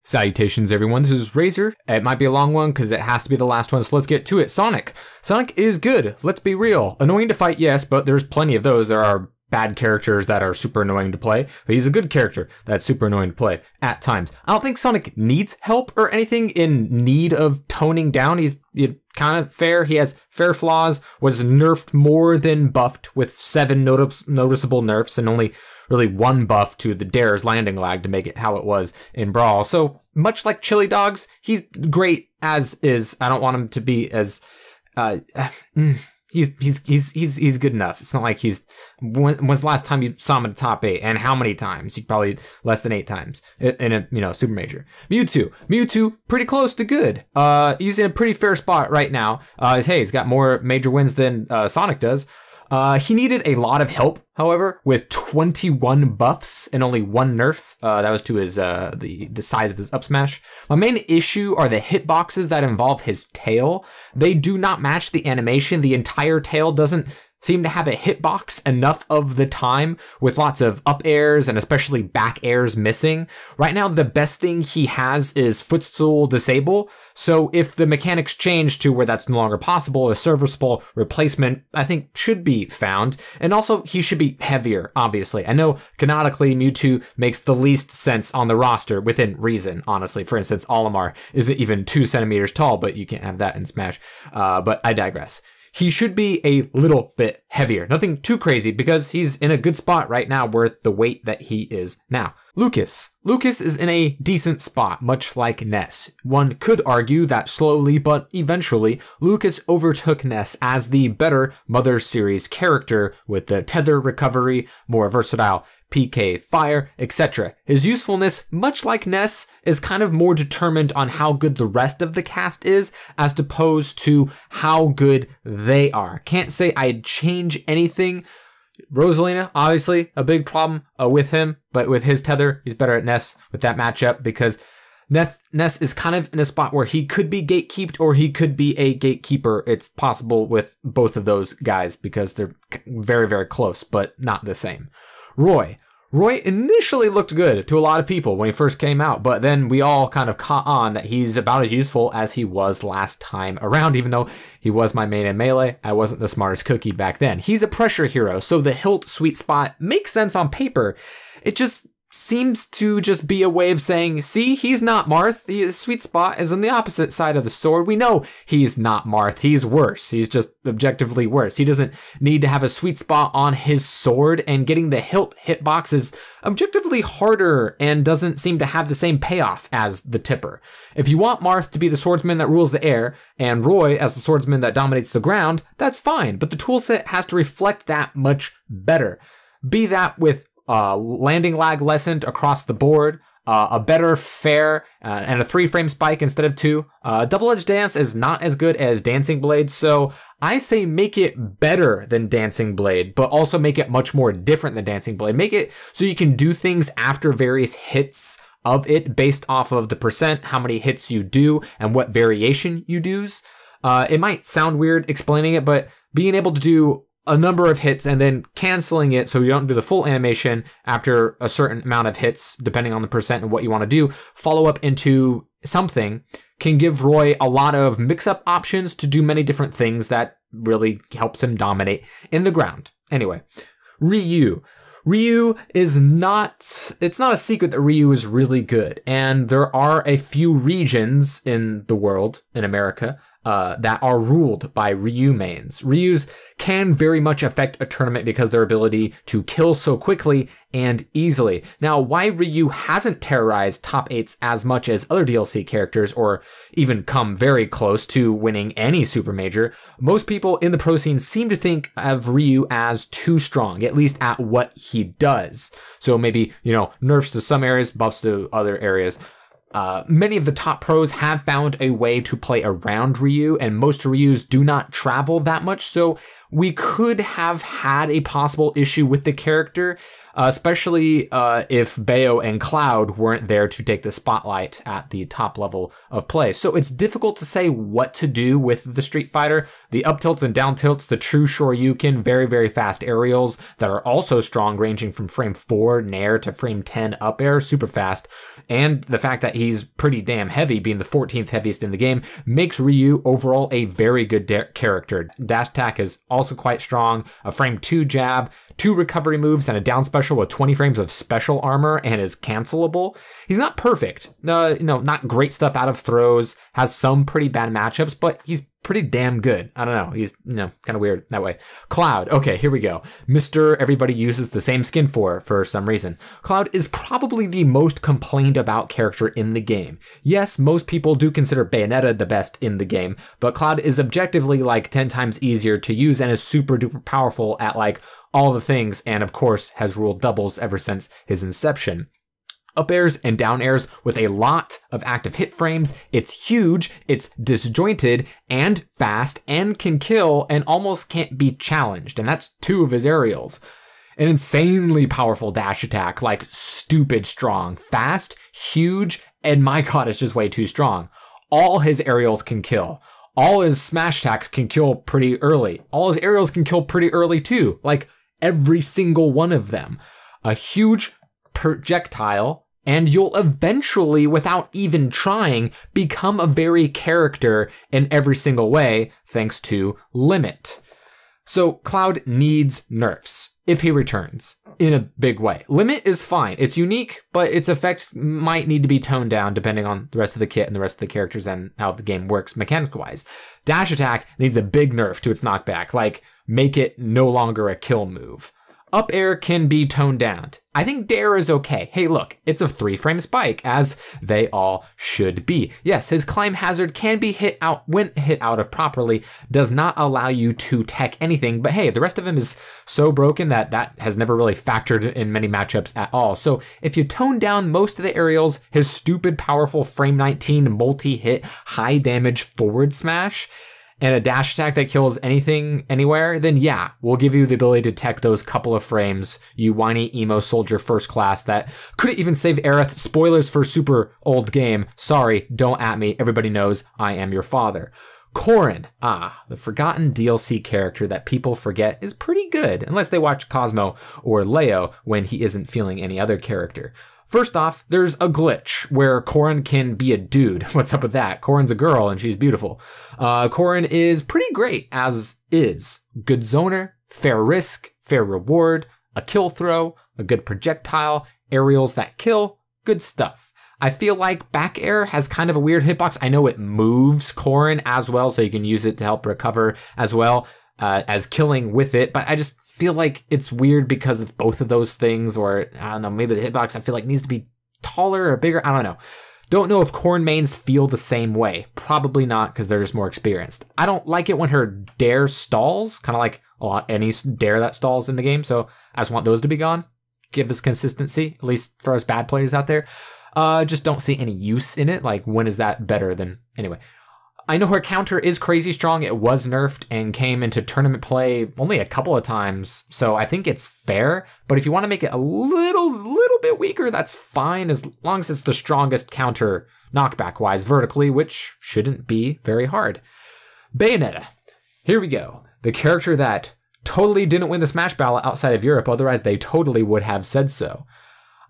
Salutations everyone, this is Razor. It might be a long one because it has to be the last one, so let's get to it. Sonic is good, let's be real. Annoying to fight, yes, but there's plenty of those. There are bad characters that are super annoying to play, but he's a good character that's super annoying to play at times. I don't think Sonic needs help or anything in need of toning down. He's kind of fair. He has fair flaws, was nerfed more than buffed with 7 noticeable nerfs and only really 1 buff to the Dare's landing lag to make it how it was in Brawl. So much like Chili Dogs, he's great as is. I don't want him to be as he's good enough. It's not like when's the last time you saw him in the top 8 and how many times? Probably less than 8 times in a super major. Mewtwo pretty close to good. He's in a pretty fair spot right now. He's got more major wins than Sonic does. He needed a lot of help, however, with 21 buffs and only 1 nerf. That was to his the size of his up smash. My main issue are the hitboxes that involve his tail. They do not match the animation. The entire tail doesn't seem to have a hitbox enough of the time, with lots of up airs and especially back airs missing. Right now, the best thing he has is footstool disable. So if the mechanics change to where that's no longer possible, a serviceable replacement, I think, should be found. And also, he should be heavier, obviously. I know canonically Mewtwo makes the least sense on the roster within reason, honestly. For instance, Olimar isn't even 2 centimeters tall, but you can't have that in Smash. But I digress. He should be a little bit heavier. Nothing too crazy because he's in a good spot right now worth the weight that he is now. Lucas is in a decent spot, much like Ness. One could argue that slowly but eventually, Lucas overtook Ness as the better Mother Series character with the tether recovery, more versatile PK fire, etc. His usefulness, much like Ness, is kind of more determined on how good the rest of the cast is as opposed to how good they are. Can't say I'd change anything. Rosalina, obviously, a big problem with him, but with his tether, he's better at Ness with that matchup because Ness is kind of in a spot where he could be gatekeeped or he could be a gatekeeper. It's possible with both of those guys because they're very, very close, but not the same. Roy initially looked good to a lot of people when he first came out, but then we all kind of caught on that he's about as useful as he was last time around, even though he was my main in Melee. I wasn't the smartest cookie back then. He's a pressure hero, so the hilt sweet spot makes sense on paper. It just seems to just be a way of saying, see, he's not Marth. His sweet spot is on the opposite side of the sword. We know he's not Marth. He's worse. He's just objectively worse. He doesn't need to have a sweet spot on his sword, and getting the hilt hitbox is objectively harder and doesn't seem to have the same payoff as the tipper. If you want Marth to be the swordsman that rules the air and Roy as the swordsman that dominates the ground, that's fine, but the toolset has to reflect that much better. Be that with landing lag lessened across the board, a better fair, and a 3-frame spike instead of 2. Double-edged dance is not as good as Dancing Blade, so I say make it better than Dancing Blade, but also make it much more different than Dancing Blade. Make it so you can do things after various hits of it based off of the percent, how many hits you do, and what variation you do. It might sound weird explaining it, but being able to do a number of hits and then canceling it so you don't do the full animation after a certain amount of hits, depending on the percent and what you want to do, follow up into something can give Roy a lot of mix-up options to do many different things that really helps him dominate in the ground. Anyway, Ryu is it's not a secret that Ryu is really good, and there are a few regions in the world, in America, that are ruled by Ryu mains. Ryu's can very much affect a tournament because of their ability to kill so quickly and easily. Now, why Ryu hasn't terrorized top 8s as much as other DLC characters, or even come very close to winning any super major, most people in the pro scene seem to think of Ryu as too strong, at least at what he does. So maybe, nerfs to some areas, buffs to other areas. Many of the top pros have found a way to play around Ryu, and most Ryus do not travel that much, so we could have had a possible issue with the character, especially if Bayo and Cloud weren't there to take the spotlight at the top level of play. So it's difficult to say what to do with the Street Fighter. The up tilts and down tilts, the true Shoryuken, very, very fast aerials that are also strong, ranging from frame 4 Nair to frame 10 up air, super fast. And the fact that he's pretty damn heavy, being the 14th heaviest in the game, makes Ryu overall a very good character. Dash attack is also quite strong, a frame 2 jab, 2 recovery moves, and a down special with 20 frames of special armor and is cancelable. He's not perfect, not great stuff out of throws, has some pretty bad matchups, but he's pretty damn good. I don't know. He's, kind of weird that way. Cloud. Okay, here we go. Mr. Everybody uses the same skin for some reason. Cloud is probably the most complained about character in the game. Yes, most people do consider Bayonetta the best in the game, but Cloud is objectively like 10 times easier to use and is super duper powerful at like all the things, and of course has ruled doubles ever since his inception. Up airs and down airs with a lot of active hit frames. It's huge, it's disjointed and fast and can kill and almost can't be challenged. And that's 2 of his aerials. An insanely powerful dash attack, like stupid strong, fast, huge, and my god, it's just way too strong. All his aerials can kill. All his smash attacks can kill pretty early. All his aerials can kill pretty early too. Like every single one of them. A huge projectile, and you'll eventually, without even trying, become a very character in every single way, thanks to Limit. So Cloud needs nerfs if he returns in a big way. Limit is fine. It's unique, but its effects might need to be toned down depending on the rest of the kit and the rest of the characters and how the game works mechanics-wise. Dash attack needs a big nerf to its knockback, like make it no longer a kill move. Up air can be toned down. I think Dare is okay. Hey, look, it's a 3-frame spike, as they all should be. Yes, his climb hazard can be hit out when hit out of properly, does not allow you to tech anything, but hey, the rest of him is so broken that has never really factored in many matchups at all. So if you tone down most of the aerials, his stupid powerful frame 19 multi-hit high damage forward smash, and a dash attack that kills anything, anywhere, then yeah, we'll give you the ability to tech those couple of frames, you whiny emo soldier first class that couldn't even save Aerith. Spoilers for super old game. Sorry, don't at me. Everybody knows I am your father. Corrin, the forgotten DLC character that people forget is pretty good, unless they watch Cosmo or Leo when he isn't feeling any other character. First off, there's a glitch where Corrin can be a dude. What's up with that? Corrin's a girl and she's beautiful. Corrin is pretty great as is. Good zoner, fair risk, fair reward, a kill throw, a good projectile, aerials that kill, good stuff. I feel like back air has kind of a weird hitbox. I know it moves Corrin as well, so you can use it to help recover as well as killing with it, but I just feel like it's weird because it's both of those things, or I don't know, maybe the hitbox I feel like needs to be taller or bigger. I don't know. Don't know if Corrin mains feel the same way. Probably not, because they're just more experienced. I don't like it when her dare stalls, kind of like any dare that stalls in the game, so I just want those to be gone. Give us consistency, at least for us bad players out there. Just don't see any use in it. Like, when is that better than... Anyway. I know her counter is crazy strong. It was nerfed and came into tournament play only a couple of times, so I think it's fair. But if you want to make it a little bit weaker, that's fine, as long as it's the strongest counter knockback-wise vertically, which shouldn't be very hard. Bayonetta. Here we go. The character that totally didn't win the Smash Battle outside of Europe, otherwise they totally would have said so.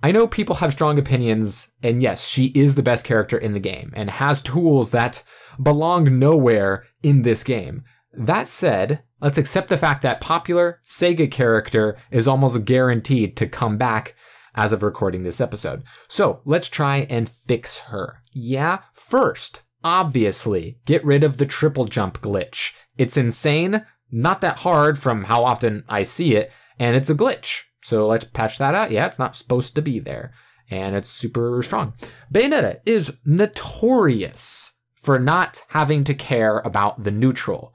I know people have strong opinions, and yes, she is the best character in the game, and has tools that belong nowhere in this game. That said, let's accept the fact that popular Sega character is almost guaranteed to come back as of recording this episode. So let's try and fix her. Yeah, first, obviously, get rid of the triple jump glitch. It's insane, not that hard from how often I see it, and it's a glitch. So let's patch that out. Yeah, it's not supposed to be there, and it's super strong. Bayonetta is notorious for not having to care about the neutral.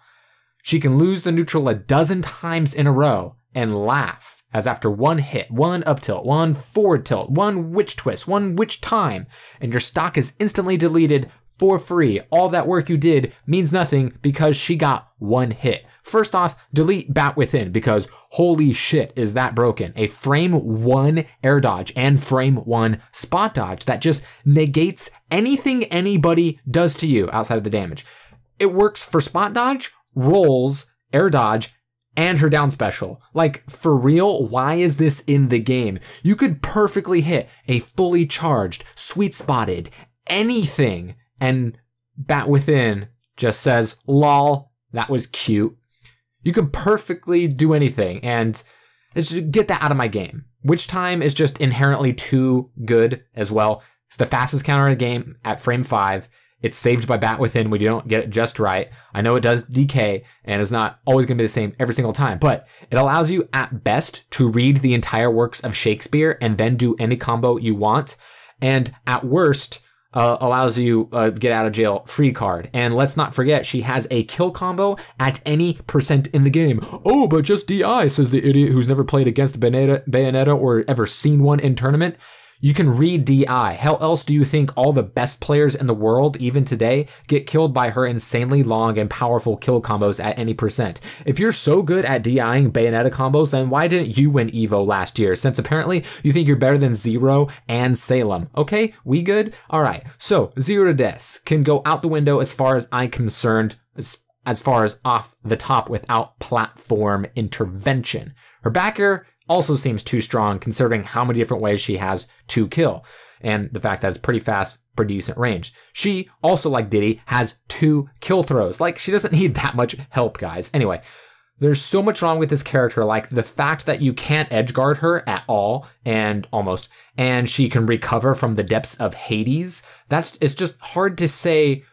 She can lose the neutral a dozen times in a row and laugh, as after one hit, one up tilt, one forward tilt, one witch twist, one witch time, and your stock is instantly deleted for free. All that work you did means nothing because she got one hit. First off, delete Bat Within because holy shit is that broken. A frame 1 air dodge and frame 1 spot dodge that just negates anything anybody does to you outside of the damage. It works for spot dodge, rolls, air dodge, and her down special. Like, for real, why is this in the game? You could perfectly hit a fully charged, sweet spotted, anything, and Bat Within just says, lol, that was cute. You could perfectly do anything, and just get that out of my game. Witch Time is just inherently too good as well. It's the fastest counter in the game at frame 5. It's saved by Bat Within when you don't get it just right. I know it does decay and is not always going to be the same every single time, but it allows you at best to read the entire works of Shakespeare and then do any combo you want. And at worst, allows you get out of jail free card. And let's not forget, she has a kill combo at any percent in the game. Oh, but just DI, says the idiot who's never played against Bayonetta or ever seen one in tournament. You can read DI. How else do you think all the best players in the world, even today, get killed by her insanely long and powerful kill combos at any percent? If you're so good at DIing Bayonetta combos, then why didn't you win EVO last year? Since apparently you think you're better than Zero and Salem. Okay, we good? All right, so Zero to Death can go out the window as far as I'm concerned, as far as off the top without platform intervention. Her backer also seems too strong considering how many different ways she has to kill, and the fact that it's pretty fast, pretty decent range. She also, like Diddy, has 2 kill throws. Like, she doesn't need that much help, guys. Anyway, there's so much wrong with this character, like the fact that you can't edgeguard her at all, and almost, and she can recover from the depths of Hades. It's just hard to say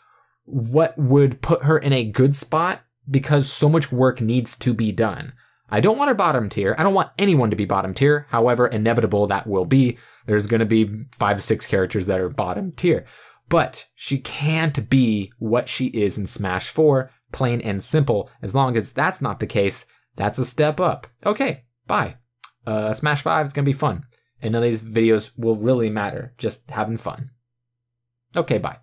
what would put her in a good spot because so much work needs to be done. I don't want her bottom tier. I don't want anyone to be bottom tier. However inevitable that will be. There's going to be 5 to 6 characters that are bottom tier. But she can't be what she is in Smash 4, plain and simple. As long as that's not the case, that's a step up. Okay, bye. Smash 5 is going to be fun. And none of these videos will really matter. Just having fun. Okay, bye.